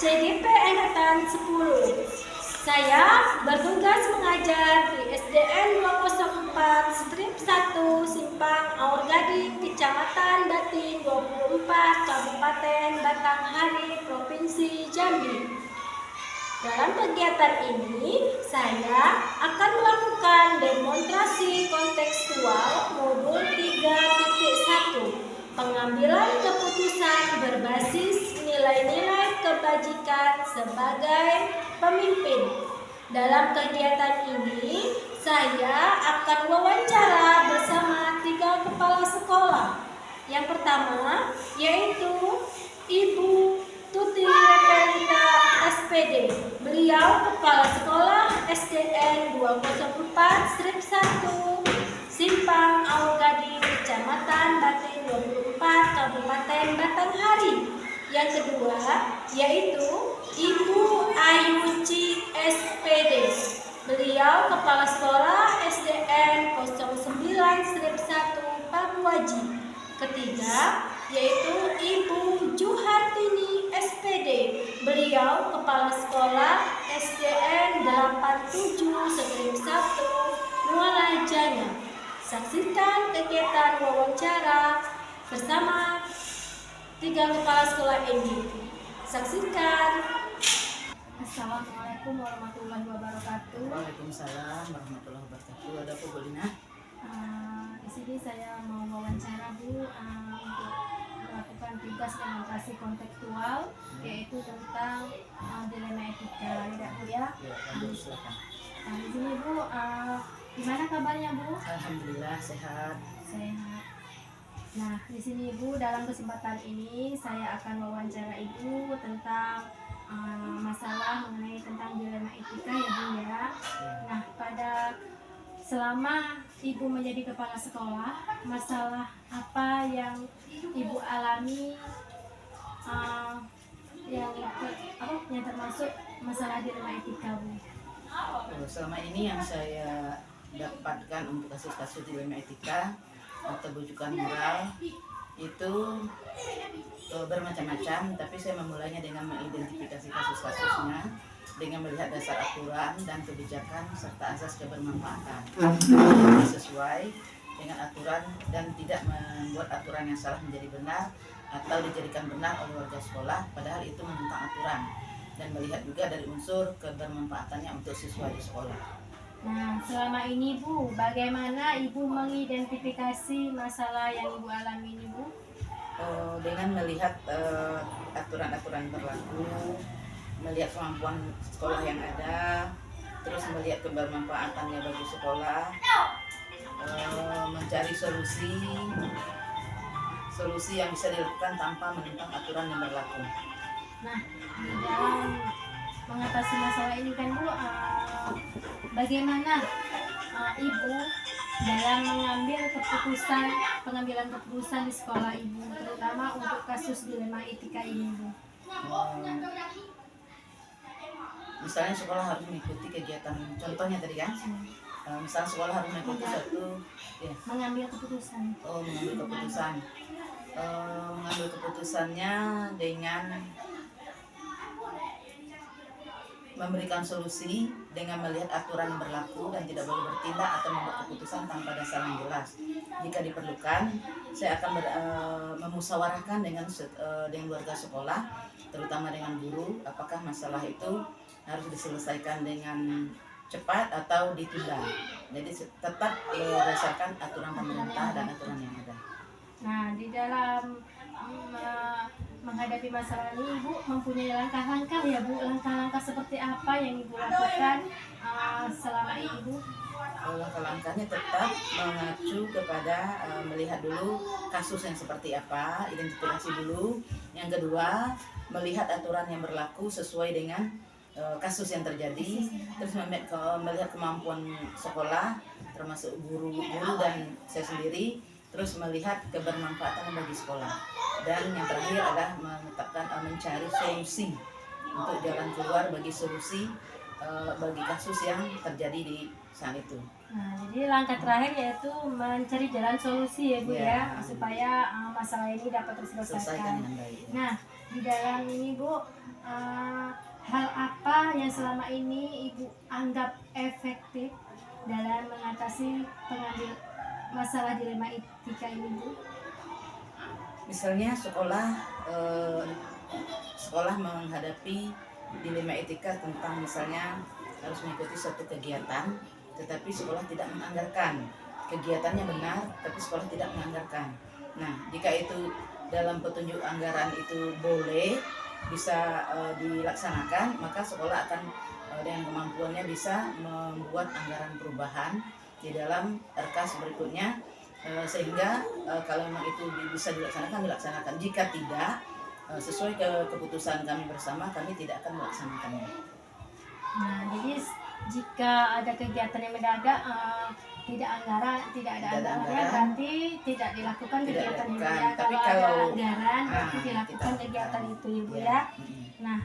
CDP Angkatan 10. Saya bertugas mengajar di SDN 204 Strip 1 Simpang Aur Gading, Kecamatan Datin 24, Kabupaten Batanghari, Provinsi Jambi. Dalam kegiatan ini, saya akan melakukan demonstrasi kontekstual modul 3.1, pengambilan keputusan berbasis nilai-nilai kebajikan sebagai pemimpin. Dalam kegiatan ini, saya akan wawancara bersama 3 kepala sekolah. Yang pertama yaitu Ibu Tuti Repelita SPD. Beliau kepala sekolah SDN 204 Strip 1 Simpang Aur Gading, Kecamatan Datin 24, Kabupaten Batanghari. Yang kedua yaitu Ibu Ayuci SPD. Beliau kepala sekolah SDN 09 Strip 1 Pamuaji. Ketiga yaitu Ibu Juhartini SPD. Beliau kepala sekolah SDN 87 Strip 1 Muara Jaya. Saksikan kegiatan wawancara bersama 3 kepala sekolah ini. Saksikan. Assalamualaikum warahmatullahi wabarakatuh. Waalaikumsalam warahmatullahi wabarakatuh. Ada apa, Bu Lina? Di sini saya mau wawancara Bu untuk melakukan tugas demonstrasi kontekstual, yaitu tentang dilema etika, ya Bu ya. Silakan. Di sini Bu, gimana kabarnya Bu? Alhamdulillah sehat. Sehat. Nah, di sini Ibu, dalam kesempatan ini saya akan wawancara Ibu tentang masalah mengenai tentang dilema etika ya Bu ya. Nah, selama Ibu menjadi kepala sekolah, masalah apa yang Ibu alami yang termasuk masalah dilema etika Bu? Selama ini yang saya dapatkan untuk kasus-kasus dilema etika atau bujukan moral itu bermacam-macam, tapi saya memulainya dengan mengidentifikasi kasus-kasusnya dengan melihat dasar aturan dan kebijakan serta asas kebermanfaatan sesuai dengan aturan dan tidak membuat aturan yang salah menjadi benar atau dijadikan benar oleh warga sekolah padahal itu menentang aturan, dan melihat juga dari unsur kebermanfaatannya untuk siswa di sekolah. Nah, selama ini Bu, bagaimana Ibu mengidentifikasi masalah yang Ibu alami ini Bu? Dengan melihat aturan-aturan berlaku, melihat kemampuan sekolah yang ada, terus melihat kebermanfaatannya bagi sekolah, mencari solusi yang bisa dilakukan tanpa menentang aturan yang berlaku. Nah, di dalam mengatasi masalah ini kan Bu, bagaimana Ibu dalam pengambilan keputusan di sekolah Ibu, terutama untuk kasus dilema etika ini Bu? Misalnya sekolah harus mengikuti kegiatan, contohnya tadi kan, misalnya sekolah harus mengikuti mengambil keputusan. Mengambil keputusannya dengan memberikan solusi dengan melihat aturan yang berlaku dan tidak boleh bertindak atau membuat keputusan tanpa dasar yang jelas. Jika diperlukan, saya akan memusyawarahkan dengan warga sekolah, terutama dengan guru, apakah masalah itu harus diselesaikan dengan cepat atau ditunda. Jadi tetap berdasarkan aturan pemerintah dan aturan yang ada. Nah, di dalam menghadapi masalah ini Ibu mempunyai langkah-langkah ya Bu? Langkah-langkah seperti apa yang Ibu lakukan selama ini Bu? Langkah-langkahnya tetap mengacu kepada melihat dulu kasus yang seperti apa, identifikasi dulu. Yang kedua, melihat aturan yang berlaku sesuai dengan kasus yang terjadi, terus melihat kemampuan sekolah termasuk guru dan saya sendiri, terus melihat kebermanfaatan bagi sekolah, dan yang terakhir adalah mencari solusi untuk jalan keluar bagi bagi kasus yang terjadi di saat itu. Nah, jadi langkah terakhir yaitu mencari jalan solusi ya Bu ya, supaya masalah ini dapat terselesaikan. Dengan baik. Nah, di dalam ini Bu, hal apa yang selama ini Ibu anggap efektif dalam mengatasi masalah dilema etika ini Bu? Misalnya sekolah menghadapi dilema etika tentang misalnya harus mengikuti suatu kegiatan, tetapi sekolah tidak menganggarkan. Kegiatannya benar, tapi sekolah tidak menganggarkan. Nah, jika itu dalam petunjuk anggaran itu boleh bisa dilaksanakan, maka sekolah akan dengan kemampuannya bisa membuat anggaran perubahan di dalam RKAS berikutnya, sehingga kalau memang itu bisa dilaksanakan. Jika tidak sesuai keputusan kami bersama, kami tidak akan melaksanakannya. Nah, jadi jika ada kegiatan yang mendadak tidak ada anggarannya, berarti tidak dilakukan kegiatan itu ya. Tapi Kalau ada anggaran berarti dilakukan kita kegiatan itu Ibu ya. ya. Nah,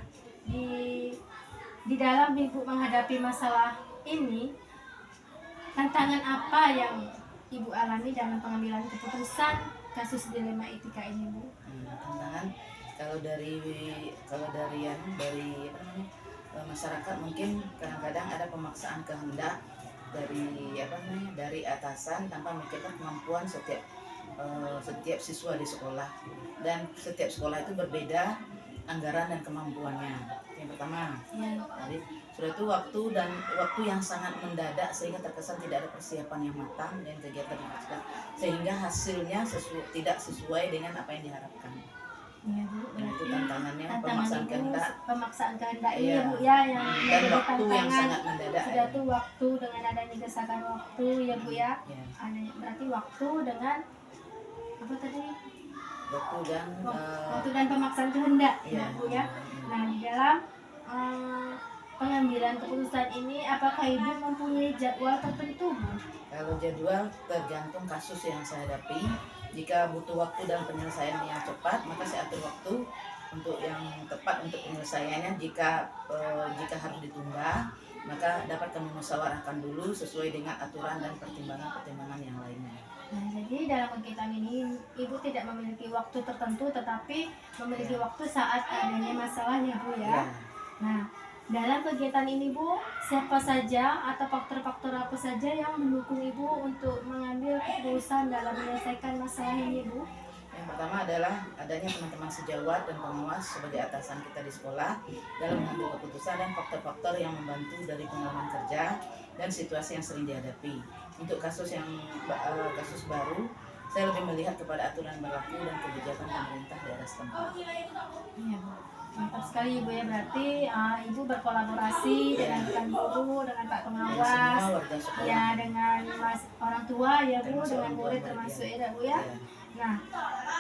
di dalam Ibu menghadapi masalah ini, tantangan apa yang Ibu alami dalam pengambilan keputusan kasus dilema etika ini Bu? Tantangan kalau dari masyarakat mungkin kadang-kadang ada pemaksaan kehendak dari atasan tanpa memikirkan kemampuan setiap siswa di sekolah, dan setiap sekolah itu berbeda anggaran dan kemampuannya. Yang pertama, jadi sudah itu waktu yang sangat mendadak sehingga terkesan tidak ada persiapan yang matang dan kegiatan yang matang, sehingga hasilnya tidak sesuai dengan apa yang diharapkan. Iya Bu, Itu tantangannya, pemaksaan kehendak ini Iya. Bu ya, yang Dan menjadi waktu yang tantangan. sangat mendadak. Sudah tuh waktu dengan adanya desakan waktu ya Bu ya. Ya. Berarti waktu dengan apa tadi? Waktu Dan pemaksaan kehendak Iya. ya Bu ya. Nah, di dalam pengambilan keputusan ini apakah Ibu mempunyai jadwal tertentu Bu? Kalau jadwal tergantung kasus yang saya hadapi. Jika butuh waktu dan penyelesaian yang cepat, maka saya atur waktu untuk yang tepat untuk penyelesaiannya. Jika harus ditunda, maka dapat kami musyawarahkan dulu sesuai dengan aturan dan pertimbangan yang lainnya. Nah, jadi dalam kegiatan ini Ibu tidak memiliki waktu tertentu, tetapi memiliki waktu saat adanya masalah ya Bu ya. Nah, dalam kegiatan ini Bu, siapa saja atau faktor-faktor apa saja yang mendukung Ibu untuk mengambil keputusan dalam menyelesaikan masalah ini Bu? Yang pertama adalah adanya teman-teman sejawat dan pengawas sebagai atasan kita di sekolah dalam mengambil keputusan, dan faktor-faktor yang membantu dari pengalaman kerja dan situasi yang sering dihadapi. Untuk kasus baru, saya lebih melihat kepada aturan berlaku dan kebijakan pemerintah daerah setempat. Iya Bu, mantap sekali Ibu ya. Berarti Ibu berkolaborasi dengan rekan guru, dengan Pak Pengawas, ya dengan orang tua ya Bu, dengan murid termasuk ya Bu ya. Nah,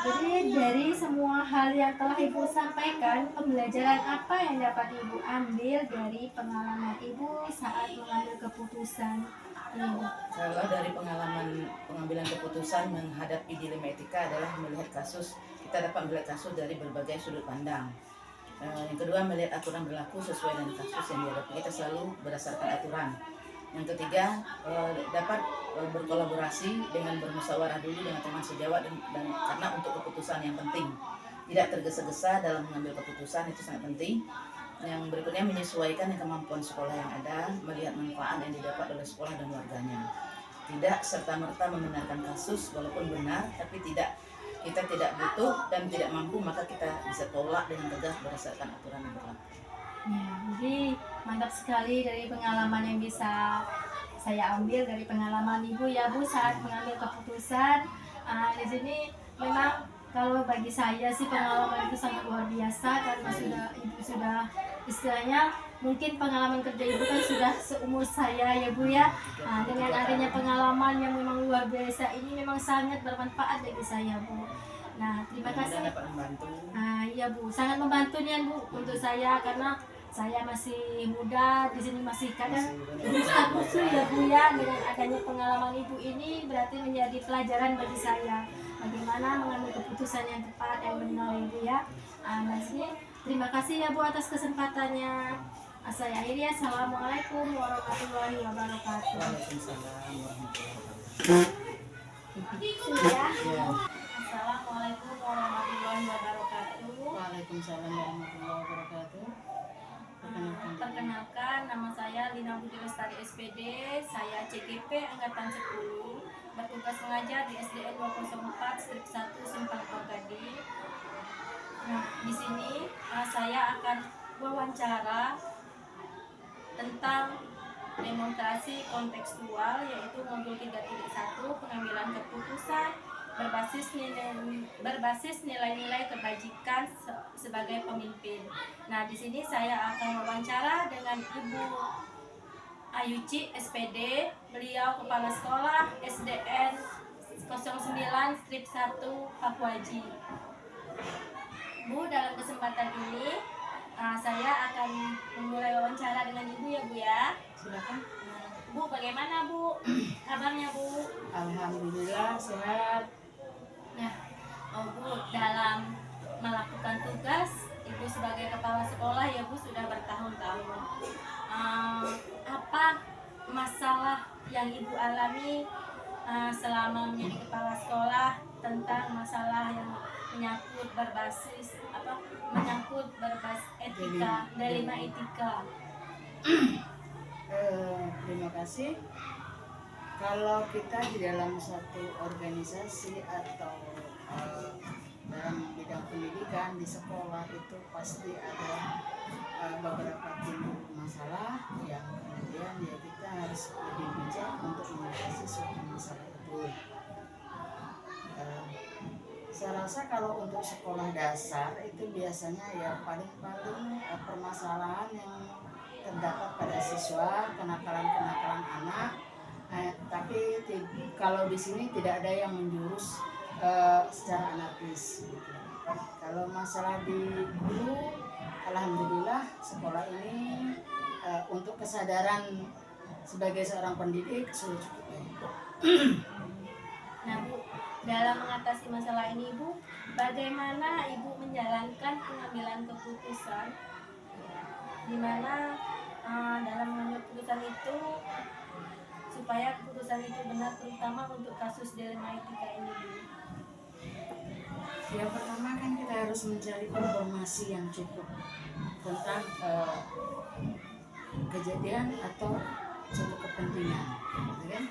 jadi dari semua hal yang telah Ibu sampaikan, pembelajaran apa yang dapat Ibu ambil dari pengalaman Ibu saat mengambil keputusan ini? Kalau dari pengalaman pengambilan keputusan menghadapi dilema etika adalah melihat kasus, kita dapat melihat kasus dari berbagai sudut pandang. Yang kedua, melihat aturan berlaku sesuai dengan kasus yang dihadapi, kita selalu berdasarkan aturan. Yang ketiga, dapat berkolaborasi dengan bermusyawarah dulu dengan teman sejawat dan karena untuk keputusan yang penting, tidak tergesa-gesa dalam mengambil keputusan, itu sangat penting. Yang berikutnya, menyesuaikan dengan kemampuan sekolah yang ada, melihat manfaat yang didapat oleh sekolah dan warganya. Tidak serta-merta membenarkan kasus walaupun benar, tapi kita tidak butuh dan tidak mampu, maka kita bisa tolak dengan tegas berdasarkan aturan yang berlaku. Ya, jadi mantap sekali dari pengalaman yang bisa saya ambil dari pengalaman Ibu ya Bu saat mengambil keputusan. Di sini memang kalau bagi saya sih pengalaman itu sangat luar biasa, karena Ibu sudah istilahnya mungkin pengalaman kerja Ibu kan sudah seumur saya ya Bu ya. Dengan adanya pengalaman yang memang luar biasa ini memang sangat bermanfaat bagi saya Bu. Nah, terima kasih. Dapat membantu. Iya Bu, sangat membantu nih Bu untuk saya, karena saya masih muda di sini, masih kadang kusu ya Bu ya. Dengan adanya pengalaman Ibu ini berarti menjadi pelajaran bagi saya bagaimana mengambil keputusan yang tepat dan benar Ibu ya. Terima kasih ya Bu atas kesempatannya. Saya akhiri ya. Assalamualaikum warahmatullahi wabarakatuh. Waalaikumsalam warahmatullahi wabarakatuh. Ya. Assalamualaikum warahmatullahi wabarakatuh. Waalaikumsalam warahmatullahi wabarakatuh. Perkenalkan, nama saya Lina Budi Lestari SPD. Saya CGP Angkatan 10, bertugas mengajar di SDN 204 strip 1 Simpang Pagadi. Nah, di sini saya akan wawancara tentang demonstrasi kontekstual, yaitu modul 3.1 pengambilan keputusan berbasis nilai-nilai kebajikan sebagai pemimpin. Nah, di sini saya akan wawancara dengan Ibu Ayuci SPD, beliau kepala sekolah SDN 09 strip 1 Pakuaji. Bu, dalam kesempatan ini saya akan memulai wawancara dengan Ibu ya, Bu ya. Silakan. Bu, bagaimana Bu kabarnya Bu? Alhamdulillah sehat. Nah, Bu, dalam melakukan tugas Ibu sebagai kepala sekolah ya Bu sudah bertahun-tahun. Apa masalah yang Ibu alami selama menjadi kepala sekolah, tentang masalah yang menyangkut berbasis etika, dilema etika? Terima kasih. Kalau kita di dalam satu organisasi atau dalam bidang pendidikan di sekolah itu pasti ada beberapa timbul masalah yang kemudian ya kita harus lebih bijak untuk mengatasi suatu masalah itu. Saya rasa kalau untuk sekolah dasar itu biasanya ya paling-paling permasalahan yang terdapat pada siswa, kenakalan-kenakalan anak. Tapi kalau di sini tidak ada yang menjurus secara anarkis. Kalau masalah di guru, alhamdulillah sekolah ini untuk kesadaran sebagai seorang pendidik sudah cukup baik. Nah Bu, dalam mengatasi masalah ini Bu, bagaimana Ibu menjalankan pengambilan keputusan, di mana dalam mengambil keputusan itu supaya keputusan itu benar, terutama untuk kasus dilema etika ini Bu? Yang pertama kan kita harus mencari informasi yang cukup tentang kejadian atau suatu kepentingan, kan?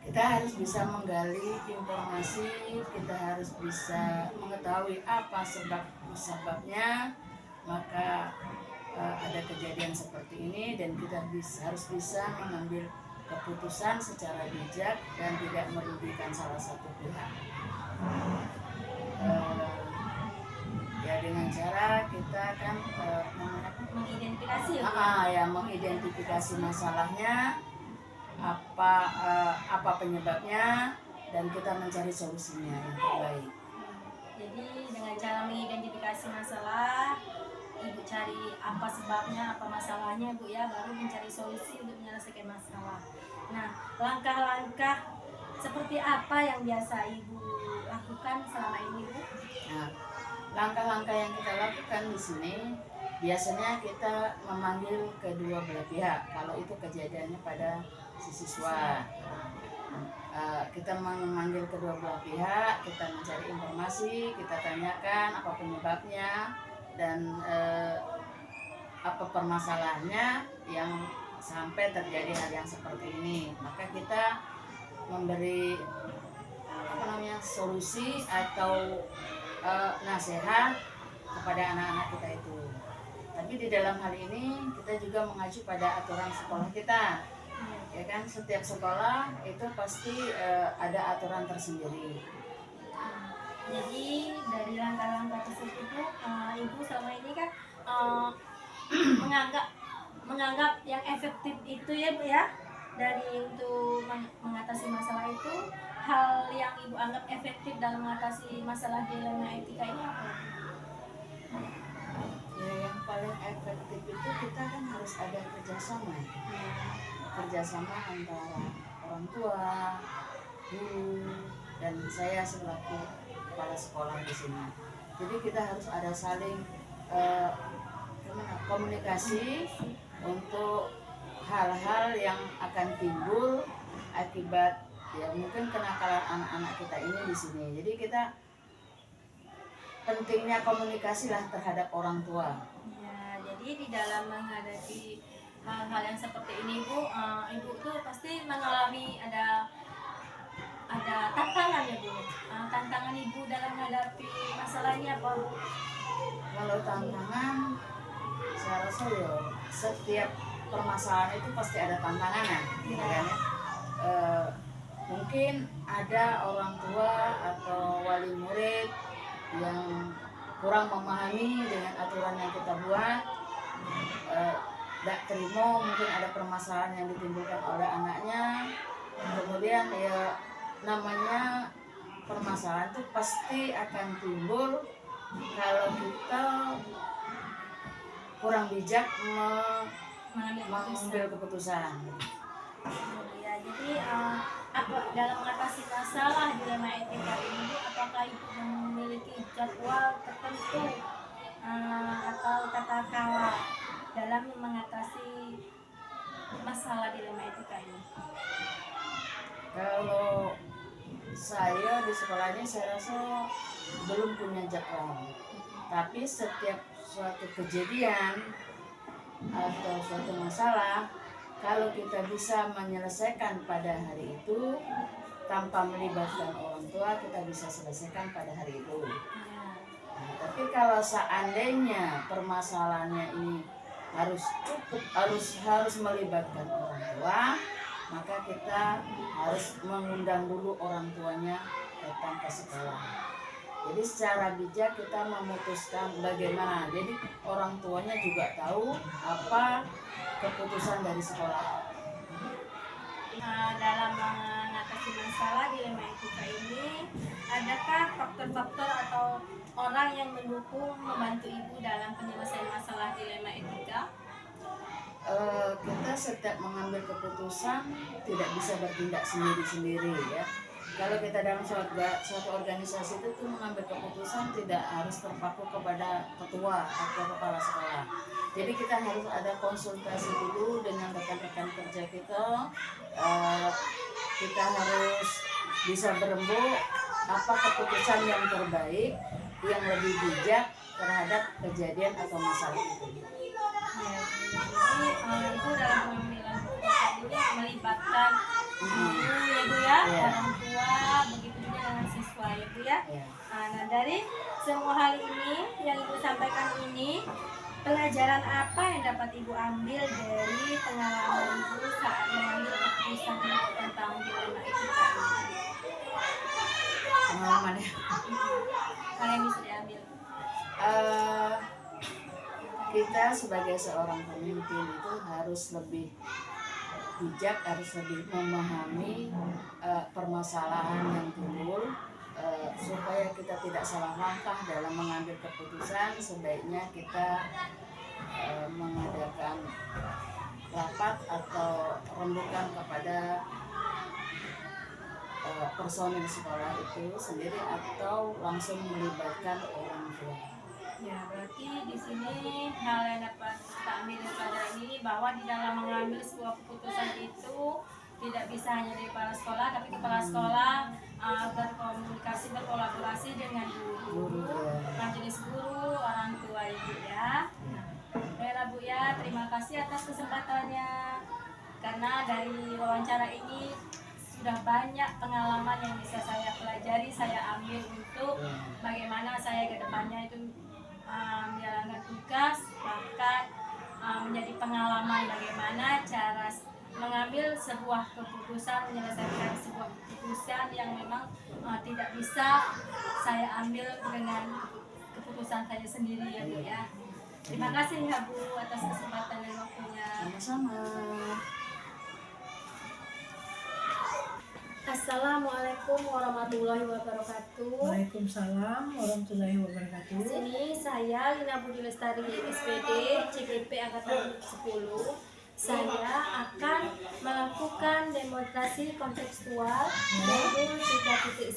Kita harus bisa menggali informasi, kita harus bisa mengetahui apa sebabnya, maka ada kejadian seperti ini dan kita harus bisa mengambil keputusan secara bijak dan tidak merugikan salah satu pihak. Ya dengan cara kita kan mengidentifikasi mengidentifikasi masalahnya, apa penyebabnya, dan kita mencari solusinya yang terbaik. Jadi dengan cara mengidentifikasi masalah, Ibu cari apa sebabnya, apa masalahnya Bu ya, baru mencari solusi untuk menyelesaikan masalah. Nah, langkah-langkah seperti apa yang biasa Ibu lakukan selama ini Bu? Nah, langkah-langkah yang kita lakukan di sini biasanya kita memanggil kedua belah pihak. Kalau itu kejadiannya pada si siswa, kita memanggil kedua belah pihak, kita mencari informasi, kita tanyakan apa penyebabnya dan apa permasalahannya yang sampai terjadi hal yang seperti ini. Maka kita memberi solusi atau nasihat kepada anak-anak kita itu. Tapi di dalam hal ini kita juga mengacu pada aturan sekolah kita. Ya kan, setiap sekolah itu pasti ada aturan tersendiri. Jadi dari langkah-langkah tersebut Ibu selama ini kan menganggap yang efektif itu ya Bu ya, dari untuk mengatasi masalah itu, hal yang Ibu anggap efektif dalam mengatasi masalah dilema etika ini apa? Ya yang paling efektif itu kita kan harus ada kerjasama antara orang tua, guru, dan saya selaku kepala sekolah di sini. Jadi kita harus ada saling komunikasi untuk hal-hal yang akan timbul akibat ya mungkin kenakalan anak-anak kita ini di sini. Jadi kita pentingnya komunikasi lah terhadap orang tua. Ya, jadi di dalam menghadapi hal-hal yang seperti ini Bu, Ibu tuh pasti mengalami ada tantangan ya Bu. Tantangan Ibu dalam menghadapi masalah ini apa Bu? Kalau tantangan, saya rasa ya setiap permasalahan itu pasti ada tantangannya, gitu kan ya. Mungkin ada orang tua atau wali murid yang kurang memahami dengan aturan yang kita buat, tidak terima, mungkin ada permasalahan yang ditimbulkan oleh anaknya. Kemudian ya namanya permasalahan itu pasti akan timbul kalau kita kurang bijak mengambil keputusan. Ya, jadi apa dalam mengatasi masalah dilema etika ini Bu, apakah Ibu memiliki jadwal tertentu atau tata cara dalam mengatasi masalah dilema etika ini? Kalau saya di sekolahnya saya rasa belum punya jadwal, tapi setiap suatu kejadian atau suatu masalah, kalau kita bisa menyelesaikan pada hari itu tanpa melibatkan orang tua, kita bisa selesaikan pada hari itu. Nah, tapi kalau seandainya permasalahannya ini harus melibatkan orang tua, maka kita harus mengundang dulu orang tuanya datang ke sekolah. Jadi secara bijak kita memutuskan bagaimana. Jadi orang tuanya juga tahu apa keputusan dari sekolah. Dalam mengatasi masalah dilema etika ini, adakah faktor-faktor atau orang yang mendukung membantu Ibu dalam penyelesaian masalah dilema etika? Kita setiap mengambil keputusan tidak bisa bertindak sendiri-sendiri ya. Kalau kita dalam suatu organisasi itu tuh mengambil keputusan tidak harus terpaku kepada ketua atau kepala sekolah. Jadi kita harus ada konsultasi dulu dengan rekan-rekan kerja kita. Kita harus bisa berembuk apa keputusan yang terbaik, yang lebih bijak terhadap kejadian atau masalah itu. Ya, jadi itu dalam pengambilan keputusan ini melibatkan guru ya Bu ya, orang tua, begitu juga dengan siswa ya Bu ya. Nah, dari semua hal ini yang Ibu sampaikan ini, pelajaran apa yang dapat Ibu ambil dari pengalaman Ibu saat mengambil keputusan tentang dilema etika ini? Pengalamannya. Kalian bisa diambil. Kita sebagai seorang pemimpin itu harus lebih bijak, harus lebih memahami permasalahan yang timbul, supaya kita tidak salah langkah dalam mengambil keputusan. Sebaiknya kita mengadakan rapat atau rembukan kepada personil sekolah itu sendiri atau langsung melibatkan orang tua. Ya, berarti di sini hal yang dapat kita ambil dari pelajaran ini bahwa di dalam mengambil sebuah keputusan itu tidak bisa hanya dari kepala sekolah, tapi kepala sekolah berkomunikasi, berkolaborasi dengan guru, majelis guru, orang tua Ibu ya. Baiklah Bu ya, terima kasih atas kesempatannya. Karena dari wawancara ini sudah banyak pengalaman yang bisa saya pelajari, saya ambil untuk bagaimana saya ke depannya itu menjalankan tugas, bahkan menjadi pengalaman bagaimana cara mengambil sebuah keputusan, menyelesaikan sebuah keputusan yang memang tidak bisa saya ambil dengan keputusan saya sendiri ya Bu ya. Terima kasih ya Bu atas kesempatan dan waktunya. Sama-sama. Assalamualaikum warahmatullahi wabarakatuh. Waalaikumsalam warahmatullahi wabarakatuh. Di sini saya Lina Budi Lestari SPD CGP angkatan 10. Saya akan melakukan demonstrasi kontekstual modul 3.1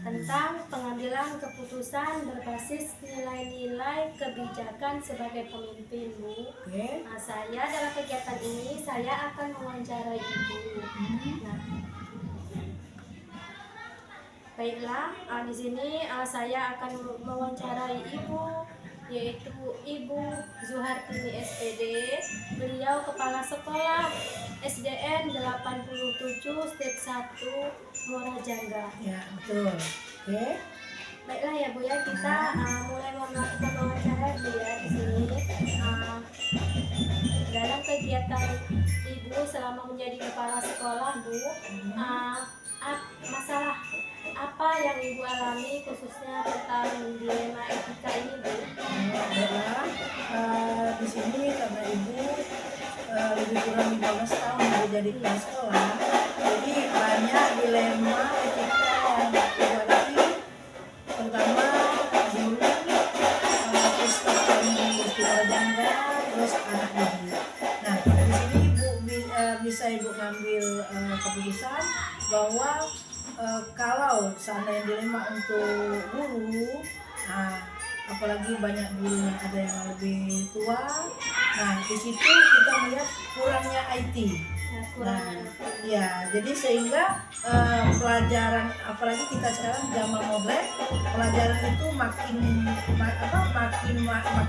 tentang pengambilan keputusan berbasis nilai-nilai kebijakan sebagai pemimpin Bu. Oke. Nah, saya dalam kegiatan ini saya akan mewawancarai Ibu. Nah, Baiklah, di sini saya akan mewawancarai Ibu, yaitu Ibu Zuhartini SPD. Beliau Kepala Sekolah SDN 87 Step 1 Muara Jangga. Ya, betul. Oke. Baiklah ya Bu ya, kita mulai melakukan wawancara Bu ya di sini. Dalam kegiatan Ibu selama menjadi kepala sekolah Bu, masalah apa yang Ibu alami khususnya tentang dilema etika ini Bu? Adalah di sini karena ibu lebih kurang 15 tahun ibu jadi kepala sekolah, jadi banyak dilema etika yang dihadapi, terutama guru, terus istilah jangga, terus anak didik. Nah, di sini ibu bisa ibu ngambil keputusan bahwa kalau seandainya dilema untuk guru, apalagi banyak guru yang ada yang lebih tua, nah di situ kita melihat kurangnya IT. Nah, ya, jadi sehingga pelajaran, apalagi kita sekarang zaman modern, pelajaran itu makin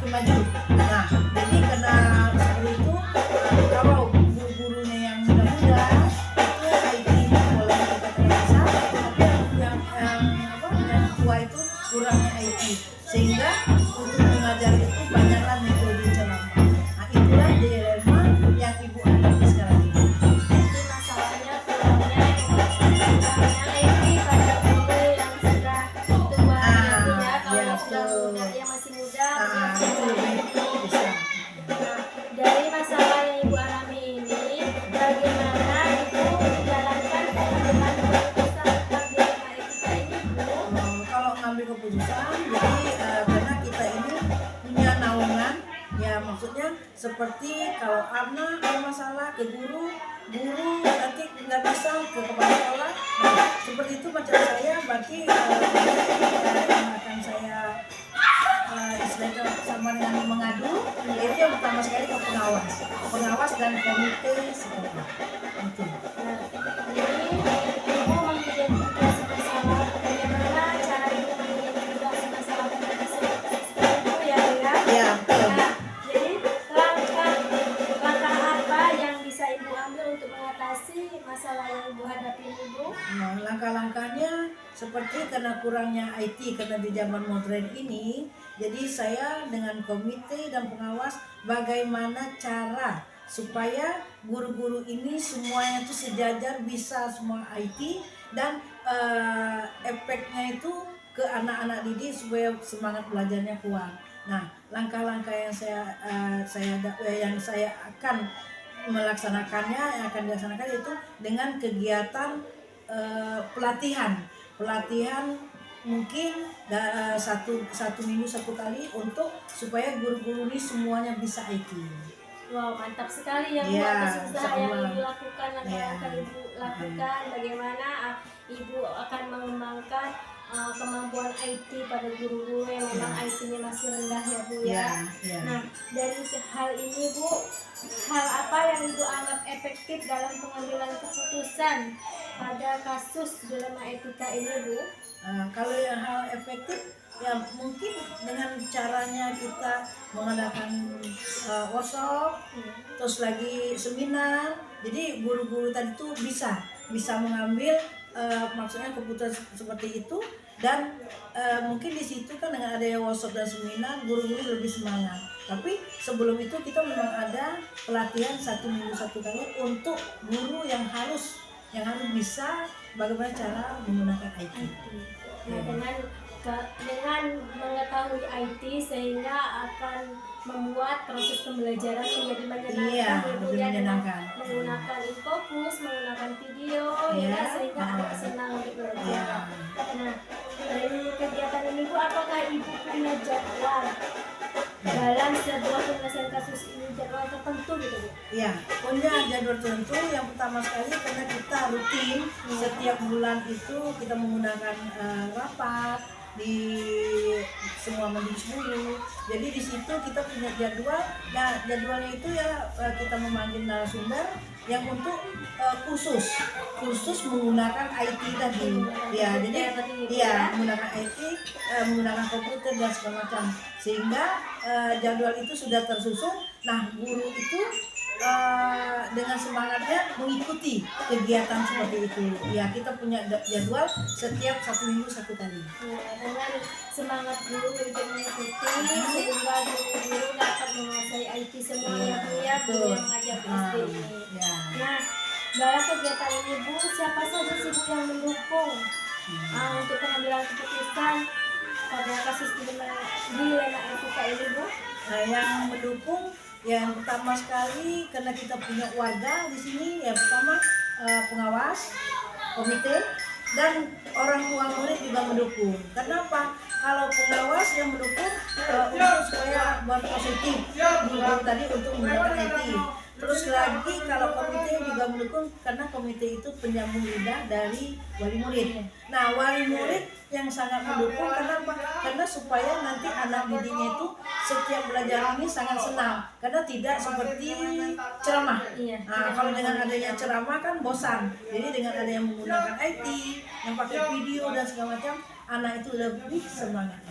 maju. Nah, jadi karena seperti itu, kalau guru-gurunya yang muda-muda itu IT boleh kita bisa, tapi yang tua itu kurangnya IT, sehingga untuk mengajar itu banyaklah metode ceramah. Nah, itulah dilema yang ibu hadapi sekarang ini. Jadi masalahnya kurangnya IT pada guru yang sudah tua gitu ya. Kalau yang sudah muda, yang masih muda, Itu lebih bisa. Nah, dari masalah yang Ibu alami ini, bagaimana Ibu menjalankan pengambilan keputusan tentang dilema etika ini Bu? Kalau ngambil keputusan, jadi karena kita ini punya naungan, ya maksudnya seperti kalau anak ada masalah ke guru nanti nggak bisa ke kepala sekolah. Nah, seperti itu macam saya, berarti yang akan saya istilahnya sama dengan mengadu, yaitu yang pertama sekali ke pengawas dan komite sekolah. Itu. Nah, jadi Ibu mengidentifikasi masalah, bagaimana cara Ibu mengidentifikasi masalah itu ya Bu ya? Ya, betul. Nah, jadi langkah apa yang bisa Ibu ambil untuk mengatasi masalah yang Ibu hadapi ini Bu? Nah, langkah-langkahnya seperti karena kurangnya IT karena di zaman modern ini, jadi saya dengan komite dan pengawas bagaimana cara supaya guru-guru ini semuanya itu sejajar bisa semua IT dan efeknya itu ke anak-anak didik supaya semangat belajarnya kuat. Nah, langkah-langkah yang saya akan melaksanakannya, yang akan dilaksanakan itu dengan kegiatan pelatihan mungkin satu minggu satu kali untuk supaya guru-guru ini semuanya bisa IT. Wow, mantap sekali ya Bu Ya, atas usaha yang insya Allah. Ibu lakukan, langkah-langkah Ibu lakukan, bagaimana Ibu akan mengembangkan kemampuan IT pada guru-guru yang memang IT-nya masih rendah ya Bu ya. Ya. Nah, dari hal ini Bu, hal apa yang Ibu anggap efektif dalam pengambilan keputusan pada kasus dilema etika ini Bu? Kalau yang hal efektif ya mungkin dengan caranya kita mengadakan workshop, terus lagi seminar, jadi guru-guru tadi tuh bisa mengambil maksudnya keputusan seperti itu, dan mungkin di situ kan dengan adanya workshop dan seminar guru-guru lebih semangat. Tapi sebelum itu kita memang ada pelatihan 1 minggu 1 kali untuk guru yang harus bisa bagaimana cara menggunakan IT. Nah, dengan mengetahui IT sehingga akan membuat proses pembelajaran menjadi menyenangkan, Iya, Bu, lebih ya, dengan menyenangkan. menggunakan infocus, menggunakan video, Iya, ya, sehingga anak senang untuk belajar. Iya. Nah, dari kegiatan ini Bu, apakah Ibu punya jadwal dalam sebuah penyelesaian kasus ini, jadwal tertentu gitu Bu? Ya, punya jadwal tertentu. Yang pertama sekali karena kita rutin setiap bulan itu kita menggunakan rapat di semua majelis guru. Jadi di situ kita punya jadwal. Nah, jadwalnya itu ya kita memanggil narasumber yang untuk khusus menggunakan IT tadi. Ya, jadi ya menggunakan IT, menggunakan komputer dan segala macam. Sehingga jadwal itu sudah tersusun. Nah, guru itu dengan semangatnya mengikuti kegiatan seperti itu. Ya, kita punya jadwal setiap 1 minggu 1 kali. Ya, dengan semangat guru untuk mengikuti sehingga guru dapat menguasai IT semua ya Bu ya, guru yang mengajar SD ini. Ya. Nah, dalam kegiatan ini Bu, siapa saja sih Bu yang mendukung untuk pengambilan keputusan pada kasus dilema etika ini Bu? Nah, yang mendukung yang pertama sekali karena kita punya warga di sini, ya pertama pengawas, komite, dan orang tua murid juga mendukung. Kenapa? Kalau pengawas yang mendukung untuk supaya berpositif, guru tadi untuk menggunakan IT. Terus lagi kalau komite juga mendukung karena komite itu penyambung lidah dari wali murid. Nah, wali murid yang sangat mendukung kenapa? Karena supaya nanti anak didiknya itu setiap belajar ini sangat senang karena tidak seperti ceramah. Iya. Nah, kalau dengan adanya ceramah kan bosan. Jadi dengan adanya menggunakan IT, yang pakai video dan segala macam, anak itu lebih semangat.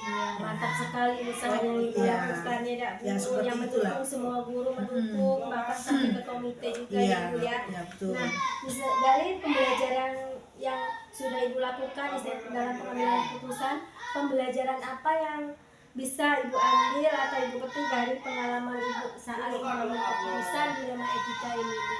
Ya, mantap sekali usaha yang dilakukannya Dak Bu, Ya, seperti yang itulah. mendukung semua guru mendukung bahkan sampai ke komite juga Iya, ya Bu ya. ya, betul. Nah, dari pembelajaran yang sudah Ibu lakukan dalam pengambilan keputusan, pembelajaran apa yang bisa Ibu ambil atau Ibu petik dari pengalaman Ibu saat mengambil keputusan dilema etika ini Bu?